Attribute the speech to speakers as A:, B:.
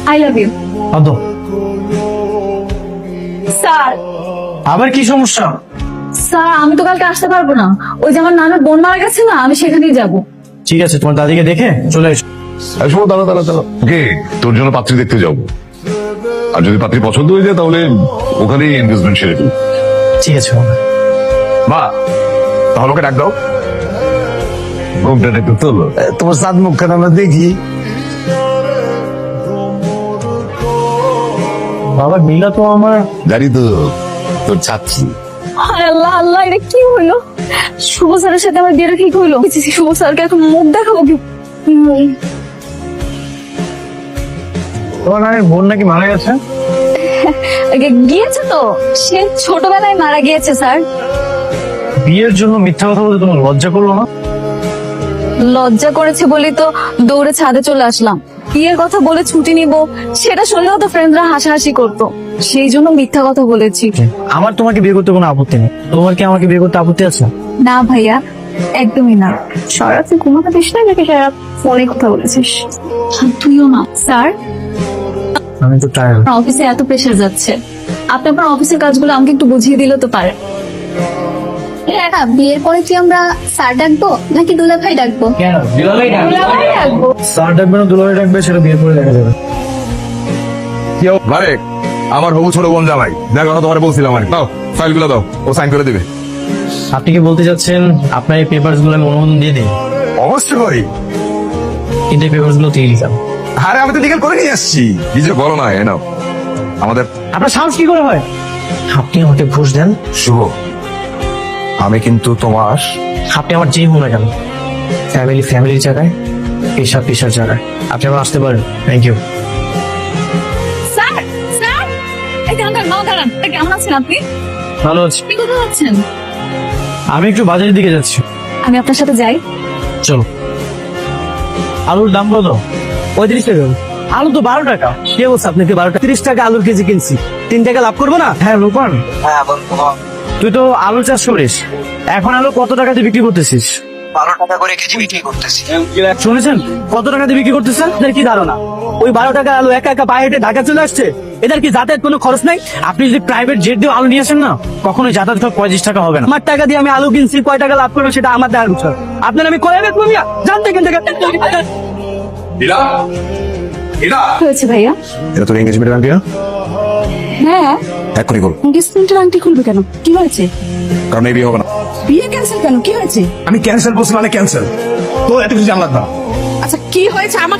A: I love you.
B: আদো
A: sir
B: আবার কি সমস্যা?
A: স্যার আমি তো কালকে আসতে পারবো না, ওই যে আমার নানার বোন মারা গেছে না, আমি সেখানেই যাবো।
B: ঠিক আছে, তোমার দাদিকে দেখে চলে এসো।
C: শোনো, দাঁড়া দাঁড়া দাঁড়া, ওকে তোর জন্য পাত্রী দেখতে যাবো, আর যদি পাত্রী পছন্দ হয়ে যায় তাহলে ওখানেই এনগেজমেন্ট সেরে ফেলবো।
B: ঠিক আছে বাবা।
C: মা, তাহলে ওকে ডাক দাও। মুখটা একটু তোলো।
B: তোমার সাত মুখখানা আমরা দেখি। বাবা নীলা তো আমার
C: জানি তো, তোর ছাত্রী।
A: হায় আল্লাহ আল্লাহ, এটা কি হইলো? শুভ স্যারের সাথে আমার বিয়েটা ঠিক হইলো? শুভ স্যারকে এখন মুখ দেখাবো কি?
B: তোমার নামের বোন নাকি মারা গেছে?
A: গিয়েছে তো, সে ছোটবেলায় মারা গিয়েছে স্যার।
B: বিয়ের জন্য মিথ্যা কথা বলতে তোমার লজ্জা করলো না?
A: লজ্জা করেছে বলি তো দৌড়ে ছাদে চলে আসলাম। বিয়ের কথা বলে ছুটি নিব, সেটা শুনলেও তো ফ্রেন্ডরা হাসাহাসি করতো, সেই জন্য মিথ্যা কথা বলেছি।
B: আমার তোমাকে বিয়ে করতে কোনো আপত্তি নেই, তোমার কি আমাকে বিয়ে করতে আপত্তি আছে?
A: না ভাইয়া, একদমই না। সারা তুই ঘুমাতে দিস না নাকি সারা ফোনে কথা বলেছিস? তুইও না স্যার।
B: আমি তো টায়ার্ড।
A: আপনার অফিসে এত প্রেশার যাচ্ছে, আপনি আপনার অফিসের কাজগুলো আমাকে একটু বুঝিয়ে দিলে তো পারে।
D: বিয়ের পরে কি আমরা স্যার ডাকবো নাকি দুলাভাই ডাকবো?
B: কেন
A: দুলাভাই ডাকবো।
B: স্যার ডাকবে না দুলাভাই ডাকবে, সেটা বিয়ের পরে দেখা যাবে।
C: মারেক, আমার হবু ছোট বোন জামাই, দেখো না তোমার বলছিলাম আর কি। দাও ফাইলগুলো দাও, ও সাইন করে দিবে।
B: আপনি কি বলতে চাচ্ছেন আপনার এই পেপারস গুলো আমি অনুমোদন দিয়ে দিই?
C: অবশ্যই।
B: কিন্তু এই পেপারস গুলো দিয়ে দিলাম।
C: আরে আমি তো লিগেল করে নিয়ে আসছি, কিছু বলো না। এ নাও আমাদের।
B: আপনার সাহস কি করে হয়? আপনি আমাকে ঘুষ দেন?
C: শুভ, আমি কিন্তু তোমার।
B: আপনি আমার যেই হোক না কেন, ফ্যামিলির জায়গায়, পেশার জায়গায় আপনি আমার আসতে পারেন। Thank you.
A: স্যার স্যার, এই দাঁড়ান দাঁড়ান, কেমন আছেন আপনি?
B: ভালো আছি।
A: আপনি কোথায় যাচ্ছেন?
B: আমি একটু বাজারের দিকে যাচ্ছি।
A: আমি আপনার সাথে যাই।
B: চলো। আলুর দাম কত? 35 টাকা। আলু তো 12 টাকা। কে বলছে আপনাকে 12 টাকা? 30 টাকা আলুর কেজি কিনছি, 3 টাকা লাভ করবো না? হ্যাঁ রূপন, তুই তো আলু চাষ করিস, এখন আলু কত টাকা দিয়ে বিক্রি করতেছিস?
E: 12 টাকা করে কেজি বিক্রি করতেছি।
B: শুনেছেন কত টাকা দিয়ে বিক্রি করতেছেন? এদের কি ধারণা ওই 12 টাকা আলু একা একা পায়ে হেঁটে ঢাকা চলে আসছে? এদের কি যাতায়াত কোনো খরচ নাই? আপনি যদি প্রাইভেট জেট দিয়ে আলু নিয়ে আসেন না, কখনোই যাতায়াত খরচ 25 টাকা হবে না। আমার টাকা দিয়ে আমি আলু কিনছি, কয় টাকা লাভ করবো সেটা আমার দেখার বিষয়। আপনার আমি কয়ে বেচবো মিয়া, জানতে কেন থেকে?
A: হয়েছে ভাইয়া?
C: এটা তোর এঙ্গেজমেন্টের আংটি না?
A: হ্যাঁ।
C: এক্ষুনি করো,
A: এনগেজমেন্টের আংটি খুলবে কেন? কি হয়েছে?
C: কারণ এই বিয়ে হবে না।
A: বিয়ে ক্যান্সেল কেন? কি হয়েছে?
C: আমি ক্যান্সেল বলছি মানে ক্যান্সেল, তো এত কিছু জানলাম না।
A: আচ্ছা কি হয়েছে আমাকে